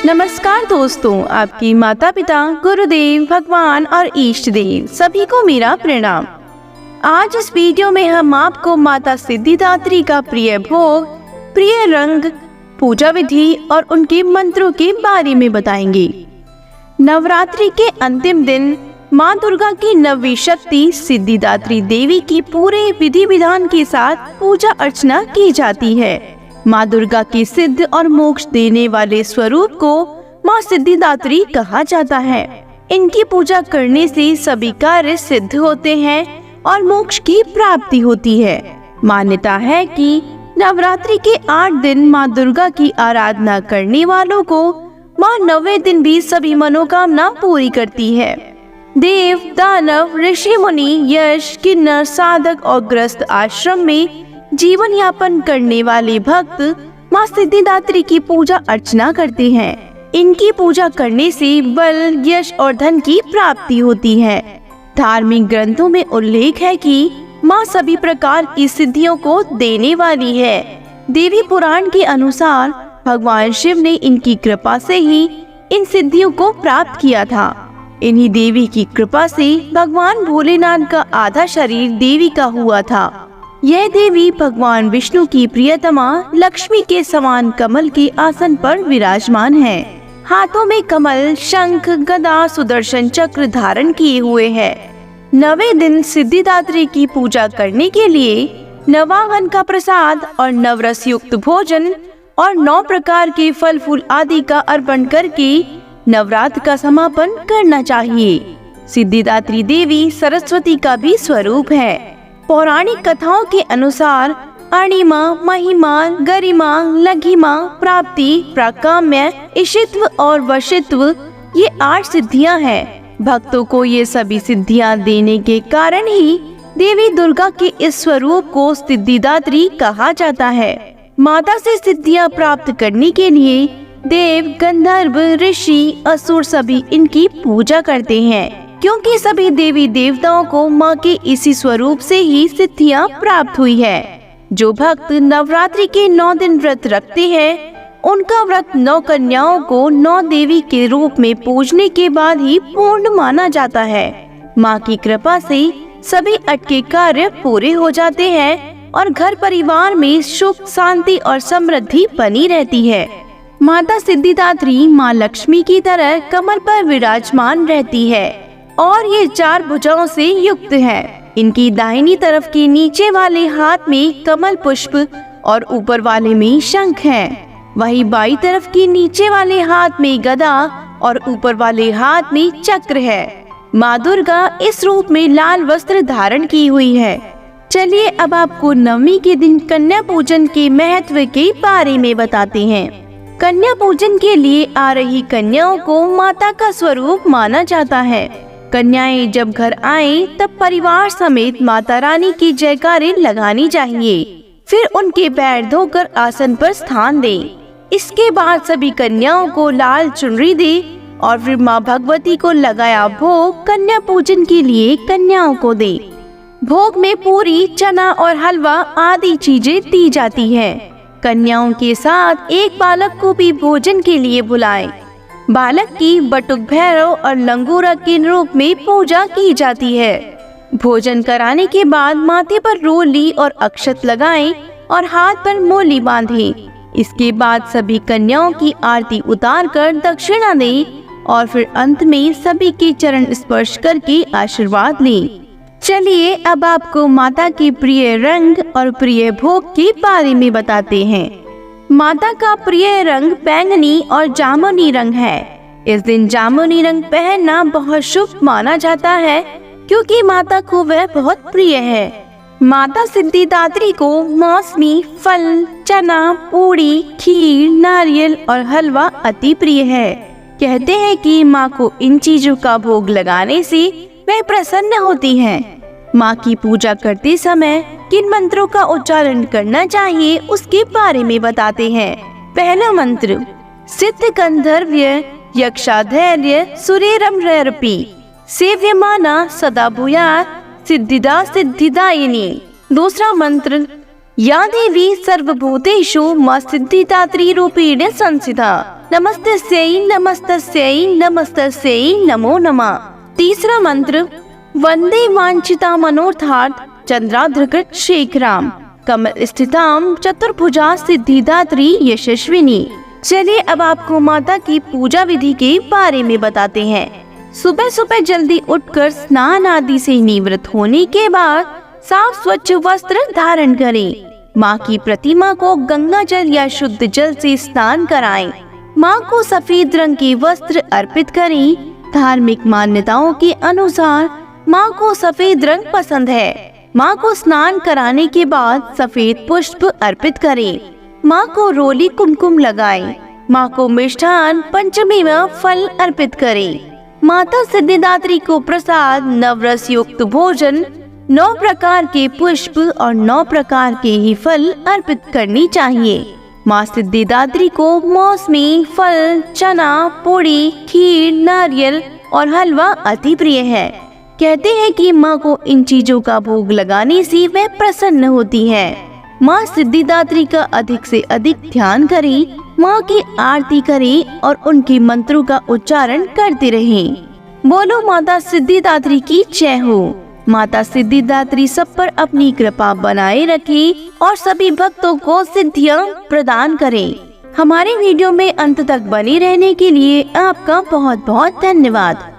नमस्कार दोस्तों, आपकी माता पिता, गुरुदेव, भगवान और इष्ट देव सभी को मेरा प्रणाम। आज इस वीडियो में हम आपको माता सिद्धिदात्री का प्रिय भोग, प्रिय रंग, पूजा विधि और उनके मंत्रों के बारे में बताएंगे। नवरात्रि के अंतिम दिन माँ दुर्गा की नवी शक्ति सिद्धिदात्री देवी की पूरे विधि विधान के साथ पूजा अर्चना की जाती है। माँ दुर्गा के सिद्ध और मोक्ष देने वाले स्वरूप को माँ सिद्धिदात्री कहा जाता है। इनकी पूजा करने से सभी कार्य सिद्ध होते हैं और मोक्ष की प्राप्ति होती है। मान्यता है कि नवरात्रि के 8 दिन माँ दुर्गा की आराधना करने वालों को माँ 9वें दिन भी सभी मनोकामना पूरी करती है। देव, दानव, ऋषि मुनि, यश, किन्नर, साधक और ग्रस्त आश्रम में जीवन यापन करने वाले भक्त माँ सिद्धिदात्री की पूजा अर्चना करते हैं। इनकी पूजा करने से बल, यश और धन की प्राप्ति होती है। धार्मिक ग्रंथों में उल्लेख है कि माँ सभी प्रकार की सिद्धियों को देने वाली है। देवी पुराण के अनुसार भगवान शिव ने इनकी कृपा से ही इन सिद्धियों को प्राप्त किया था। इन्हीं देवी की कृपा से भगवान भोलेनाथ का आधा शरीर देवी का हुआ था। यह देवी भगवान विष्णु की प्रियतमा लक्ष्मी के समान कमल के आसन पर विराजमान है। हाथों में कमल, शंख, गदा, सुदर्शन चक्र धारण किए हुए है। 9वें दिन सिद्धिदात्री की पूजा करने के लिए नवागन का प्रसाद और नवरस युक्त भोजन और 9 प्रकार के फल फूल आदि का अर्पण करके नवरात्र का समापन करना चाहिए। सिद्धिदात्री देवी सरस्वती का भी स्वरूप है। पौराणिक कथाओं के अनुसार अणिमा, महिमा, गरिमा, लघिमा, प्राप्ति, प्राकाम्य, इशित्व और वशित्व ये 8 सिद्धियां हैं। भक्तों को ये सभी सिद्धियां देने के कारण ही देवी दुर्गा के इस स्वरूप को सिद्धिदात्री कहा जाता है। माता से सिद्धियां प्राप्त करने के लिए देव, गंधर्व, ऋषि, असुर सभी इनकी पूजा करते हैं, क्योंकि सभी देवी देवताओं को माँ के इसी स्वरूप से ही सिद्धियां प्राप्त हुई है। जो भक्त नवरात्रि के 9 दिन व्रत रखते हैं, उनका व्रत 9 कन्याओं को 9 देवी के रूप में पूजने के बाद ही पूर्ण माना जाता है। माँ की कृपा से सभी अटके कार्य पूरे हो जाते हैं और घर परिवार में सुख, शांति और समृद्धि बनी रहती है। माता सिद्धिदात्री माँ लक्ष्मी की तरह कमल पर विराजमान रहती है और ये 4 भुजाओं से युक्त है। इनकी दाहिनी तरफ के नीचे वाले हाथ में कमल पुष्प और ऊपर वाले में शंख है। वहीं बाई तरफ के नीचे वाले हाथ में गदा और ऊपर वाले हाथ में चक्र है। माँ दुर्गा इस रूप में लाल वस्त्र धारण की हुई है। चलिए अब आपको 9वीं के दिन कन्या पूजन के महत्व के बारे में बताते हैं। कन्या पूजन के लिए आ रही कन्याओं को माता का स्वरूप माना जाता है। कन्याएं जब घर आएं, तब परिवार समेत माता रानी की जयकारे लगानी चाहिए। फिर उनके पैर धोकर आसन पर स्थान दें। इसके बाद सभी कन्याओं को लाल चुनरी दे और फिर माँ भगवती को लगाया भोग कन्या पूजन के लिए कन्याओं को दे। भोग में पूरी, चना और हलवा आदि चीजें दी जाती है। कन्याओं के साथ एक बालक को भी भोजन के लिए बुलाएं। बालक की बटुक भैरव और लंगूरा के रूप में पूजा की जाती है। भोजन कराने के बाद माथे पर रोली और अक्षत लगाएं और हाथ पर मोली बांधें। इसके बाद सभी कन्याओं की आरती उतारकर दक्षिणा दें और फिर अंत में सभी के चरण स्पर्श करके आशीर्वाद लें। चलिए अब आपको माता के प्रिय रंग और प्रिय भोग के बारे में बताते हैं। माता का प्रिय रंग बैंगनी और जामुनी रंग है। इस दिन जामुनी रंग पहनना बहुत शुभ माना जाता है, क्योंकि माता को वह बहुत प्रिय है। माता सिद्धिदात्री को मौसमी फल, चना, पूड़ी, खीर, नारियल और हलवा अति प्रिय है। कहते हैं कि माँ को इन चीजों का भोग लगाने से वह प्रसन्न होती हैं। माँ की पूजा करते समय किन मंत्रों का उच्चारण करना चाहिए उसके बारे में बताते हैं। पहला मंत्र, सिद्ध गंधर्व्य यक्षाधैर्य सुरेरम रैरपी सेव्यमाना सदा भूयात् सिद्धिदा सिद्धिदायिनी। दूसरा मंत्र, या देवी सर्वभूतेषु मां सिद्धिदात्री रूपेण संस्थिता नमस्तस्यै नमस्तस्यै नमस्तस्यै नमो नमः। तीसरा मंत्र, वंदे वांछिता मनोरथार्थ चंद्रार्धकृत शेखराम कमल स्थिताम चतुर्भुजा सिद्धिदात्री यशस्विनी। चलिए अब आपको माता की पूजा विधि के बारे में बताते हैं। सुबह सुबह जल्दी उठकर स्नान आदि से निवृत्त होने के बाद साफ स्वच्छ वस्त्र धारण करें। माँ की प्रतिमा को गंगा जल या शुद्ध जल से स्नान कराएं। माँ को सफेद रंग के वस्त्र अर्पित करें। धार्मिक मान्यताओं के अनुसार माँ को सफेद रंग पसंद है। माँ को स्नान कराने के बाद सफेद पुष्प अर्पित करें। माँ को रोली कुमकुम लगाएं। माँ को मिष्ठान पंचमी में फल अर्पित करें। माता सिद्धिदात्री को प्रसाद, नवरस युक्त भोजन, 9 प्रकार के पुष्प और 9 प्रकार के ही फल अर्पित करनी चाहिए। माँ सिद्धिदात्री को मौसमी फल, चना, पूड़ी, खीर, नारियल और हलवा अति प्रिय है। कहते हैं कि माँ को इन चीजों का भोग लगाने से वह प्रसन्न होती है। माँ सिद्धिदात्री का अधिक से अधिक ध्यान करें, माँ की आरती करें और उनके मंत्रों का उच्चारण करते रहें। बोलो माता सिद्धिदात्री की जय हो। माता सिद्धिदात्री सब पर अपनी कृपा बनाए रखे और सभी भक्तों को सिद्धियां प्रदान करें। हमारे वीडियो में अंत तक बने रहने के लिए आपका बहुत बहुत धन्यवाद।